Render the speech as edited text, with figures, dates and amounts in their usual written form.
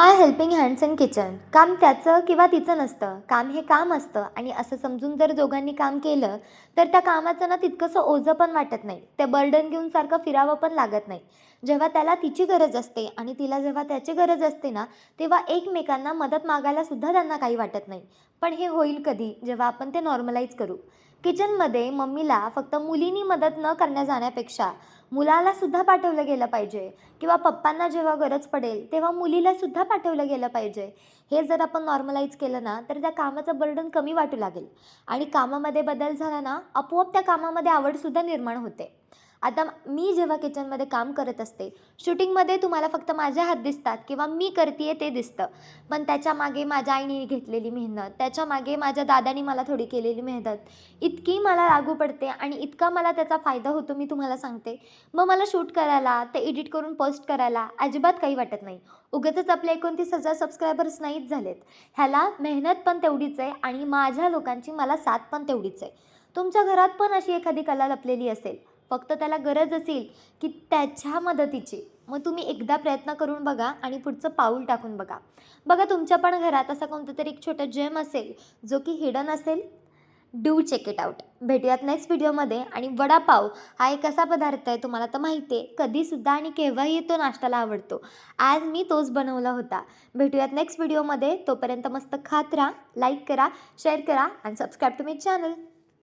I helping hands in kitchen. काम त्याचं किंवा तिचं नसतं. काम हे काम असतं आणि असं समजून जर दोघांनी काम केलं, तर त्या कामाचं ना तितकंसं ओझं पण वाटत नाही. ते बर्डन घेऊन सारखं फिरावं पण लागत नाही. जेव्हा त्याला तिची गरज असते आणि तिला जेव्हा त्याची गरज असते ना, तेव्हा एकमेकांना मदत मागायला सुद्धा त्यांना काही वाटत नाही. पण हे होईल कधी? जेव्हा आपण ते नॉर्मलाईज करू. किचनमध्ये मम्मीला फक्त मुलीनी मदत न करण्या जाण्यापेक्षा मुलाला सुद्धा पाठवलं गेलं पाहिजे. किंवा पप्पांना जेव्हा गरज पडेल, तेव्हा मुलीला सुद्धा पाठवलं गेलं पाहिजे. हे जर आपण नॉर्मलाईज केलं ना, तर त्या कामाचं बर्डन कमी वाटू लागेल आणि कामामध्ये बदल झाला ना, आपोआप त्या कामामध्ये आवडसुद्धा निर्माण होते. आता मी जेव्हा किचनमध्ये काम करत असते, शूटिंगमध्ये तुम्हाला फक्त माझे हात दिसतात किंवा मी करतीये ते दिसतं. पण त्याच्यामागे माझ्या आईने घेतलेली मेहनत, त्याच्यामागे माझ्या दादानी मला थोडी केलेली मेहनत, इतकी मला लागू पडते आणि इतका मला त्याचा फायदा होतो मी तुम्हाला सांगते. मग मला शूट करायला, ते एडिट करून पोस्ट करायला अजिबात काही वाटत नाही. उगाचच आपले 29,000 सबस्क्रायबर्स नाहीच झालेत. ह्याला मेहनत पण तेवढीच आहे आणि माझ्या लोकांची मला साथ पण तेवढीच आहे. तुमच्या घरात पण अशी एखादी कला लपलेली असेल, फक्त त्याला गरज असेल की त्याच्या मदतीची, मग तुम्ही एकदा प्रयत्न करून बघा आणि पुढचं पाऊल टाकून बघा. बघा तुमच्या पण घरात असा कोणतं तरी एक छोटं जेम असेल, जो की हिडन असेल. Do check it out. भेटूयात नेक्स्ट व्हिडिओमध्ये. आणि वडापाव हा एक असा पदार्थ आहे, तुम्हाला तर माहिती आहे, कधीसुद्धा आणि केव्हाही तो नाश्त्याला आवडतो. आज मी तोच बनवला होता. भेटूयात नेक्स्ट व्हिडिओमध्ये. तोपर्यंत मस्त खात राहा, लाईक करा, शेअर करा आणि सबस्क्राईब टू माय चॅनल.